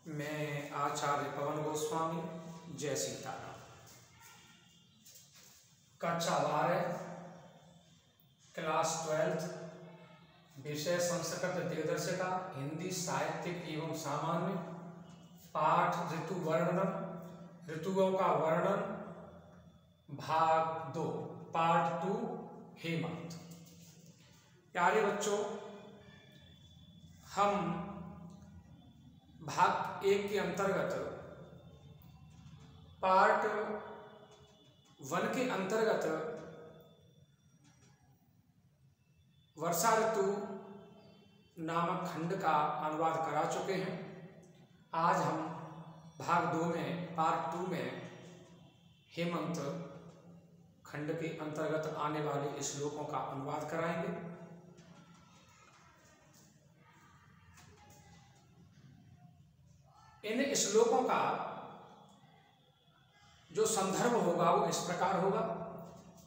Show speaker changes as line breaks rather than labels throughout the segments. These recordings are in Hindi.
मैं आचार्य पवन गोस्वामी, जय सीताराम। कक्षा 12, क्लास 12, विषय संस्कृत दिग्दर्शिका, हिंदी साहित्यिक एवं सामान्य, पाठ ऋतु वर्णन, ऋतुओं का वर्णन, भाग 2, पार्ट 2, हेमंत। प्यारे बच्चों, हम भाग 1 के अंतर्गत पार्ट 1 के अंतर्गत वर्षा ऋतु नामक खंड का अनुवाद करा चुके हैं। आज हम भाग 2 में, पार्ट 2 में हेमंत खंड के अंतर्गत आने वाले श्लोकों का अनुवाद कराएंगे। इन श्लोकों का जो संदर्भ होगा वो इस प्रकार होगा।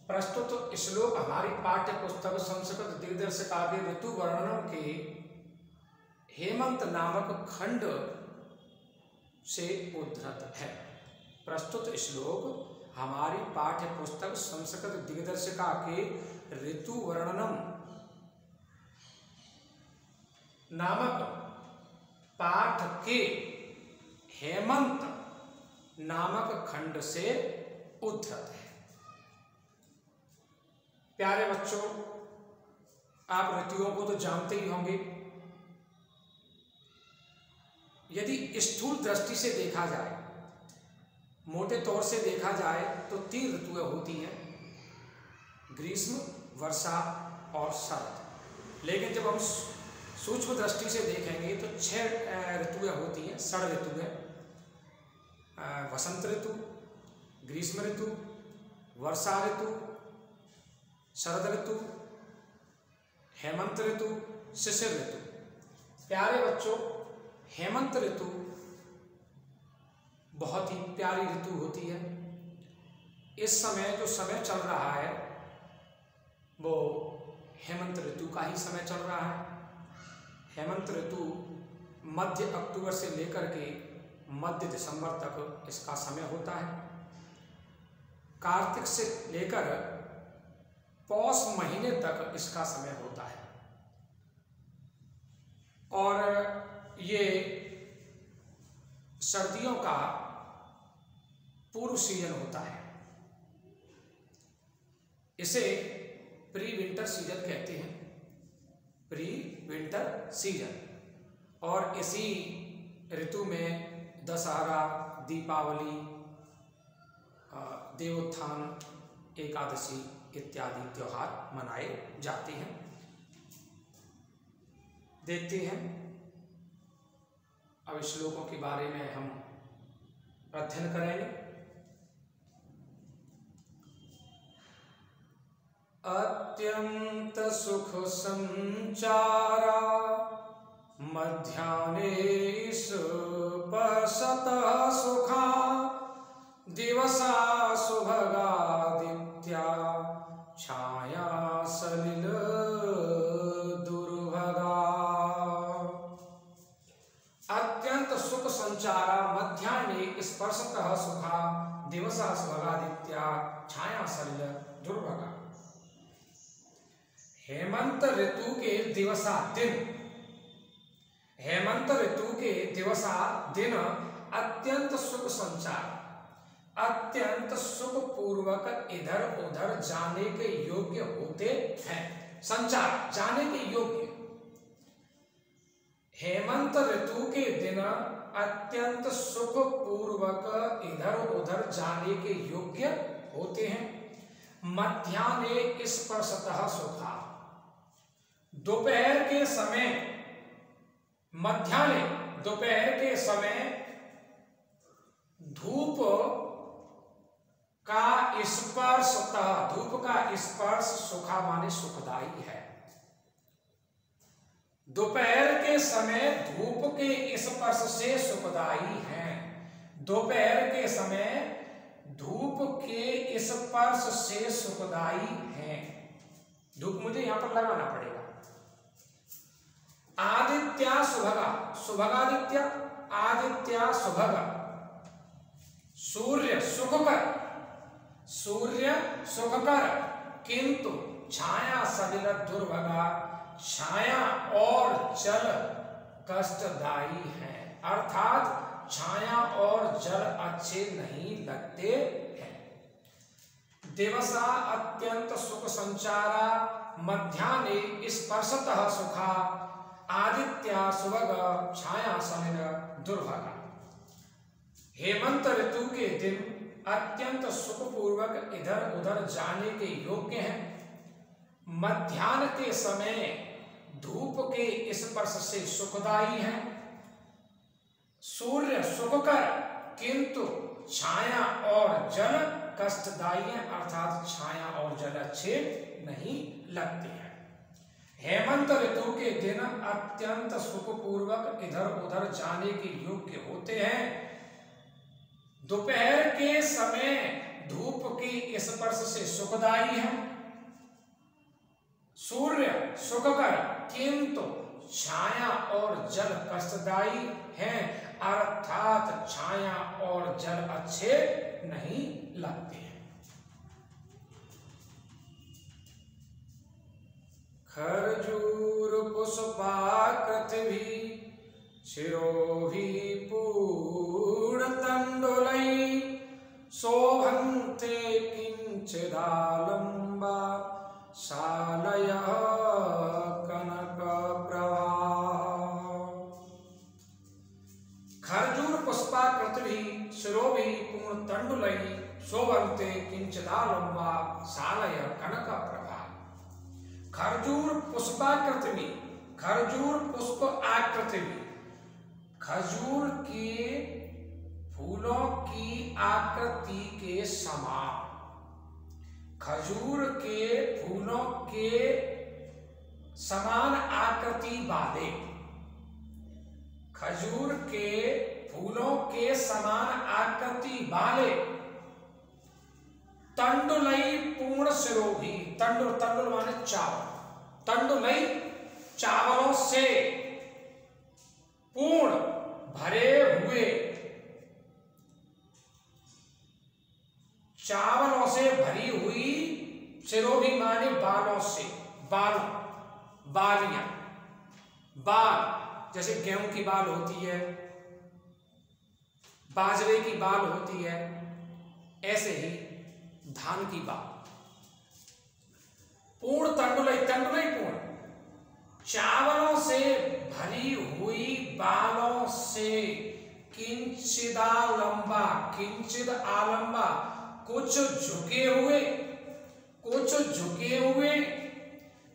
प्रस्तुत श्लोक हमारी पाठ्य पुस्तक संस्कृत दिग्दर्शिका के ऋतु वर्णन के हेमंत नामक खंड से उद्धृत है। प्रस्तुत श्लोक हमारी पाठ्य पुस्तक संस्कृत दिग्दर्शिका के ऋतु वर्णनम नामक पाठ के हेमंत नामक खंड से उद्धृत है। प्यारे बच्चों, आप ऋतुओं को तो जानते ही होंगे। यदि स्थूल दृष्टि से देखा जाए, मोटे तौर से देखा जाए तो 3 ऋतुएं होती हैं, ग्रीष्म, वर्षा और शरद। लेकिन जब हम सूक्ष्म दृष्टि से देखेंगे तो 6 ऋतुएं होती हैं, षड ऋतुएं। वसंत ऋतु, ग्रीष्म ऋतु, वर्षा ऋतु, शरद ऋतु, हेमंत ऋतु, शिशिर ऋतु। प्यारे बच्चों, हेमंत ऋतु बहुत ही प्यारी ऋतु होती है। इस समय जो समय चल रहा है वो हेमंत ऋतु का ही समय चल रहा है। हेमंत ऋतु मध्य अक्टूबर से लेकर के मध्य दिसंबर तक इसका समय होता है। कार्तिक से लेकर पौष महीने तक इसका समय होता है और ये सर्दियों का पूर्व सीजन होता है। इसे प्री विंटर सीजन कहते हैं, प्री विंटर सीजन। और इसी ऋतु में दशहरा, दीपावली, देवोत्थान, एकादशी इत्यादि त्योहार मनाए जाते हैं। देखते हैं अब श्लोकों के बारे में हम अध्ययन करेंगे। अत्यंत सुख संचारा मध्याह्ने स्पशतः सुखा दिवसा सुभगादित्या छाया सलिल दुर्भगा। अत्यंत सुख संचारा मध्याह्ने स्पर्शतः सुखा दिवसा सुभगादित्या छाया सलिल दुर्भगा। हेमंत ऋतु के दिवसा दिन, हेमंत ऋतु के दिवसा दिन अत्यंत सुख संचार, अत्यंत सुख पूर्वक इधर उधर जाने के योग्य होते हैं। संचार, जाने के योग्य। हेमंत ऋतु के दिन अत्यंत सुख पूर्वक इधर उधर जाने के योग्य होते हैं। मध्याह्ने स्पर्शतः सुखा, दोपहर के समय, मध्याह्ने दोपहर के समय धूप का स्पर्शतः, धूप का स्पर्श सुखा माने सुखदाई है। दोपहर के समय धूप के स्पर्श से सुखदाई है। दोपहर के समय धूप के स्पर्श से सुखदाई है। धूप मुझे यहां पर लगाना पड़ेगा। आदित्या सुभगा, सुभगादित्य, आदित्या सुभगा, सूर्य सुखकर, सूर्य सुखकर, किंतु छाया सलिल दुर्भगा, छाया और जल कष्टदायी है। अर्थात छाया और जल अच्छे नहीं लगते हैं। दिवसा अत्यंत सुख संचारा, मध्याह्ने स्पर्शतः सुखा, आदित्या सुभग छाया सलिल दुर्भगा। हेमंत ऋतु के दिन अत्यंत सुखपूर्वक इधर उधर जाने के योग्य हैं। मध्याह्न के समय धूप के स्पर्श से सुखदायी है। सूर्य सुखकर, किंतु छाया और जल कष्टदायी है, अर्थात छाया और जल अच्छे नहीं लगते हैं। हेमंत ऋतु के दिन अत्यंत सुखपूर्वक इधर उधर जाने के योग्य होते हैं। दोपहर के समय धूप के स्पर्श से सुखदायी है। सूर्य सुखकर, किंतु छाया और जल कष्टदायी है, अर्थात छाया और जल अच्छे नहीं लगते हैं। खरजूर पुष्पाकृति शिरोहि पूर्ण तंडुलै, शोभन्ते किंचिदालंबा शालयः कनक प्रभा। खरजूर पुष्पाकृति शिरोहि पूर्ण तंडुलै, शोभन्ते किंचिदालंबा शालयः कनक प्रभा। खरजूर पुष्पाकृति, खरजूर पुष्प आकृति, खजूर के फूलों की आकृति के समान, खजूर के फूलों के समान आकृति वाले, खजूर के फूलों के समान आकृति वाले तंडुलई पूर्ण शिरोहि, तंडुल, तंडुल माने चावल, तंडुलई चावलों से पूर्ण भरे हुए, चावलों से भरी हुई, शिरोहि माने बालों से, बाल, बालियां, बाल जैसे गेहूं की बाल होती है, बाजरे की बाल होती है, ऐसे ही धान की बाल। पूर्ण तंडुलई, तंडुलई पूर्ण, चावलों से भरी हुई बालों से, किंचिदालंबा, किंचिद आलंबा, कुछ झुके हुए, कुछ झुके हुए,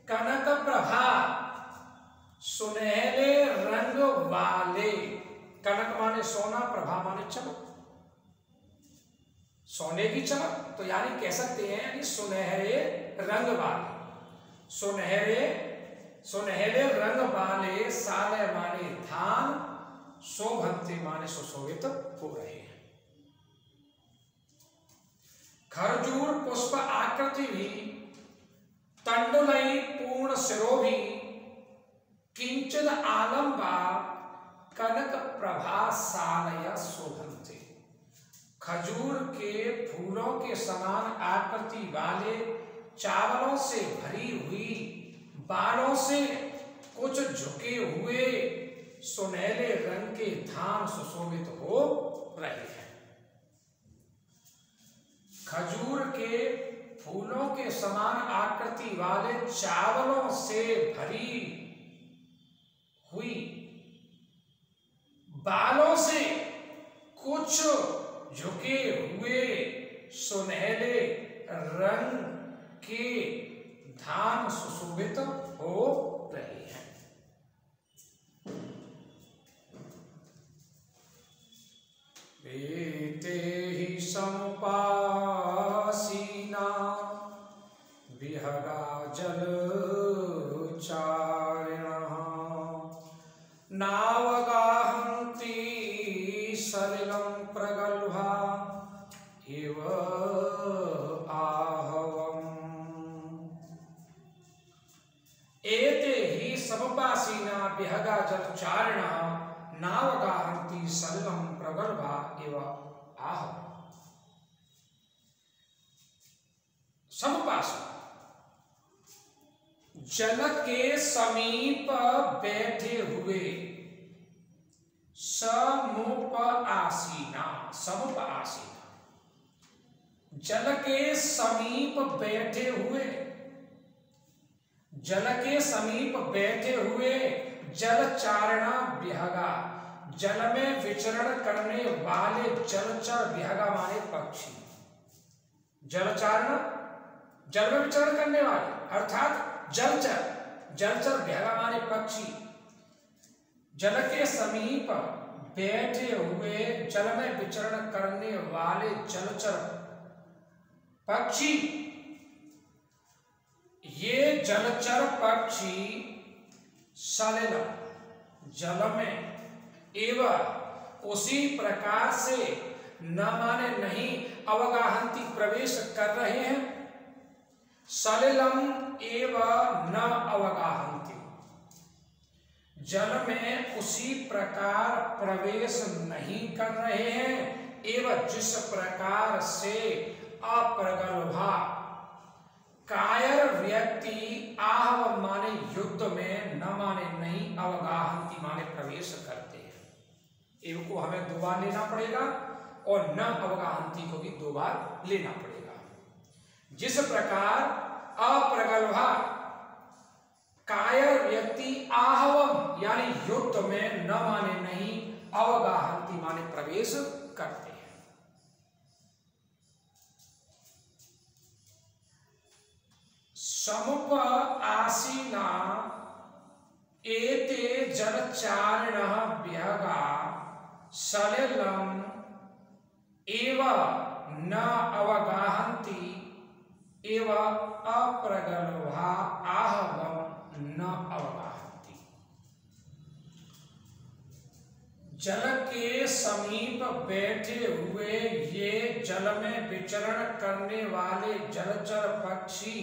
कनक प्रभा, सुनहरे रंग वाले, कनक माने सोना, प्रभा माने चमक, सोने की चमक, तो यानी कह सकते हैं यानी सुनहरे रंग वाले, सुनहरे, सुनहरे रंग वाले, साले माने धान, शोभन्ते माने सुशोभित हो रहे हैं। खरजूर पुष्प आकृति भी, तंडुलई पूर्ण शिरोहि, किंचिद आलंबा, कनक प्रभा सालय शोभन्ते। खजूर के फूलों के समान आकृति वाले, चावलों से भरी हुई, बालों से कुछ झुके हुए, सुनहरे रंग के धान सुशोभित हो रहे हैं। खजूर के फूलों के समान आकृति वाले, चावलों से भरी हुई, बालों से कुछ झुके हुए, सुनहरे रंग के धान सुशोभित हो रहे हैं। वेते ही समुपासीना, विहगा जल चारिणः, नावगाहन्ति सलिलं प्रगल्भा, इव आहवम्। एते ही समुपासीना, आसीना विहगा जलचारिणः नावगाहन्ति सलिलं प्रगल्भा इव आह। समुपासना, जल के समीप बैठे हुए समुपआसीना, समुपआसीना, जल के समीप बैठे हुए, जल के समीप बैठे हुए जलचारणा विहगा, जल में विचरण करने वाले जलचर, विहगा माने पक्षी, जलचारण जल में विचरण करने वाले अर्थात जलचर, जलचर विहगा माने पक्षी, जल के समीप बैठे हुए जल में विचरण करने वाले जलचर पक्षी, ये जलचर पक्षी सलिलम, जल में, एवं उसी प्रकार से न माने नहीं, अवगाहन्ति प्रवेश कर रहे हैं, सलिलम एवं न अवगाहन्ति, जल में उसी प्रकार प्रवेश नहीं कर रहे हैं, एवं जिस प्रकार से अप्रगल्भा कायर व्यक्ति आह माने युद्ध में, न माने नहीं, अवगाहन्ति माने प्रवेश करते हैं। एवं को हमें दो बार लेना पड़ेगा और न अवगाहन्ति को भी दो बार लेना पड़ेगा। जिस प्रकार अप्रगल्भा कायर व्यक्ति आहवम यानी युद्ध में, न माने नहीं, अवगाहन्ति माने प्रवेश करते हैं। समुपआसीना एते जलचारिणः विहगा सलिलम् एव न अवगाहन्ति एव अप्रगल्भा आहवं न अवगाहन्ति। जल के समीप बैठे हुए ये जल में विचरण करने वाले जलचर पक्षी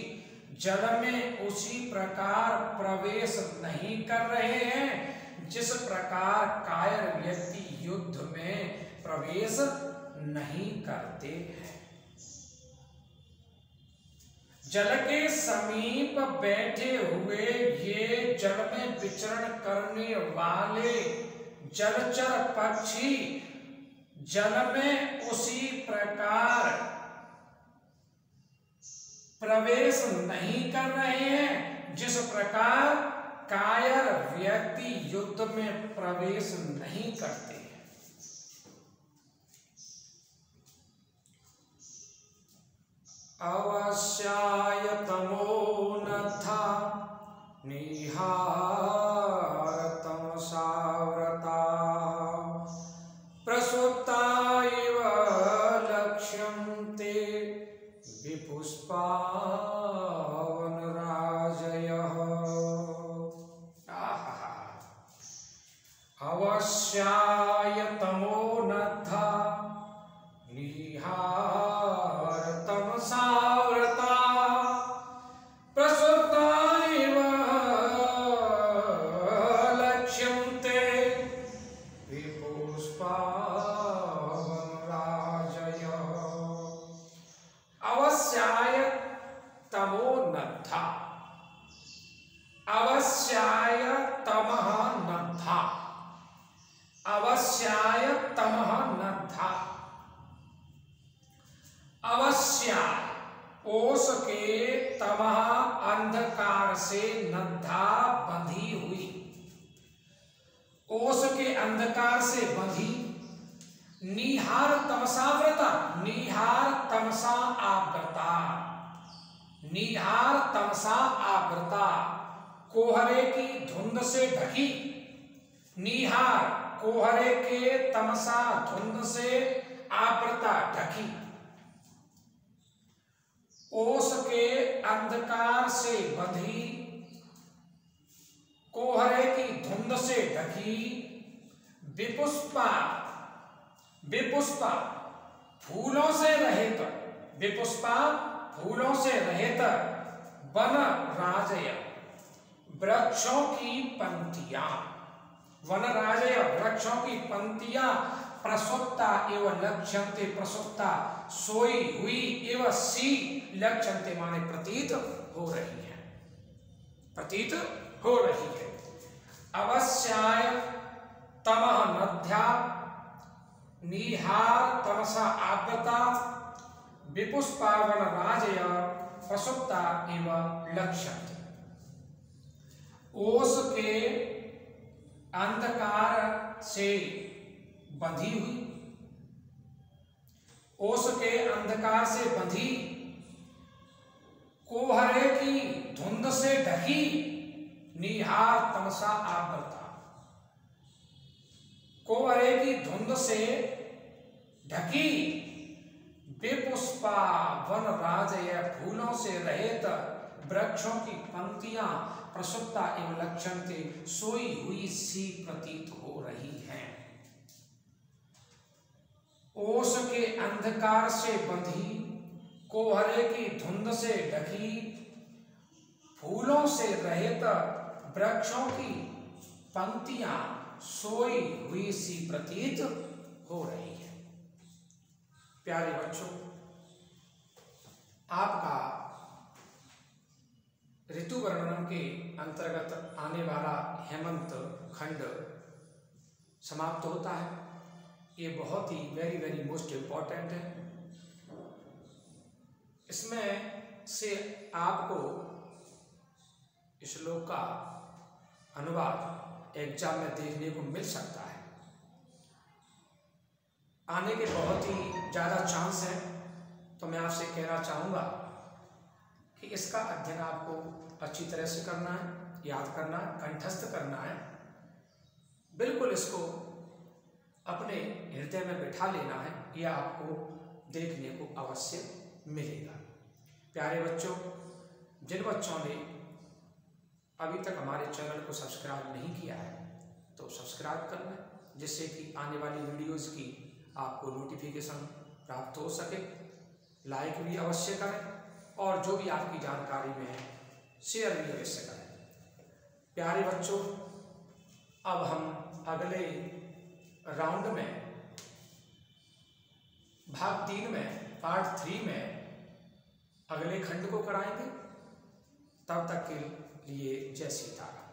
जल में उसी प्रकार प्रवेश नहीं कर रहे हैं जिस प्रकार कायर व्यक्ति युद्ध में प्रवेश नहीं करते हैं। जल के समीप बैठे हुए ये जल में विचरण करने वाले जलचर पक्षी जल में उसी प्रकार प्रवेश नहीं कर रहे हैं जिस प्रकार कायर व्यक्ति युद्ध में प्रवेश नहीं करते हैं। अवस्यायतमो नथा निहारतम साव्रता प्रसुप्ता इव लक्ष्यं ते विपुष्पावनराजयः। अवस्यायतमो नथा निहारतम साव्रता प्रसुप्ता इव लक्ष्यं ते विपुष्पावनराजयः। अवस्याय तमो नथा, अवस्याय तमः नथा, अवस्याय तमः नथा। अवस्याय ओस के तमः अंधकार से नद्धा बंधी हुई, ओस के अंधकार से बंधी निहार तमसाव्रता, निहार तमसा आवृता, निहार तमसा आवृता कोहरे की धुंध से ढकी, निहार कोहरे के तमसा धुंध से आवृता ढकी, ओस के अंधकार से बंधी कोहरे की धुंध से ढकी विपुष्पा, विपुष्पा फूलों से रहित, विपुष्पा फूलों से रहित वन राजय, वृक्षों की पंक्तियां, वनराजय वृक्षों की पंक्तियां प्रसुप्ता एवं लक्ष्यन्ते, प्रसुप्ता सोई हुई एवं सी लक्ष्यन्ते माने प्रतीत हो रही है, प्रतीत हो रही है। अवस्याय तमः नद्या निहार तमसा आव्रता विपुष्पा वनराजय प्रसुप्ता एवं लक्ष्यन्ते। ओस के अंधकार से बंधी हुई, ओस के अंधकार से बंधी, कोहरे की धुंध से ढकी, निहार तमसा आवृता, कोहरे की धुंध से ढकी, बेपुष्पा वनराजय फूलों से रहित वृक्षों की पंक्तियां प्रसुप्ता एवं लक्ष्यन्ते सोई हुई सी प्रतीत हो रही हैं। ओस के अंधकार से बंधी, कोहरे की धुंध से ढकी, फूलों से रहित वृक्षों की पंक्तियां सोई हुई सी प्रतीत हो रही है। प्यारे बच्चों, आपका ऋतु वर्णन के अंतर्गत आने वाला हेमंत खंड समाप्त होता है। ये बहुत ही वेरी वेरी मोस्ट इम्पॉर्टेंट है। इसमें से आपको श्लोक का अनुवाद एग्जाम में देखने को मिल सकता है। आने के बहुत ही ज़्यादा चांस हैं, तो मैं आपसे कहना चाहूँगा कि इसका अध्ययन आपको अच्छी तरह से करना है, याद करना है, कंठस्थ करना है। बिल्कुल इसको अपने हृदय में बिठा लेना है, यह आपको देखने को अवश्य मिलेगा। प्यारे बच्चों, जिन बच्चों ने अभी तक हमारे चैनल को सब्सक्राइब नहीं किया है तो सब्सक्राइब करना है, जिससे कि आने वाली वीडियोज़ की आपको नोटिफिकेशन प्राप्त हो सके। लाइक भी अवश्य करें और जो भी आपकी जानकारी में है शेयर भी अवश्य करें। प्यारे बच्चों, अब हम अगले राउंड में भाग 3 में पार्ट 3 में अगले खंड को कराएंगे। तब तक के लिए जय सीताराम।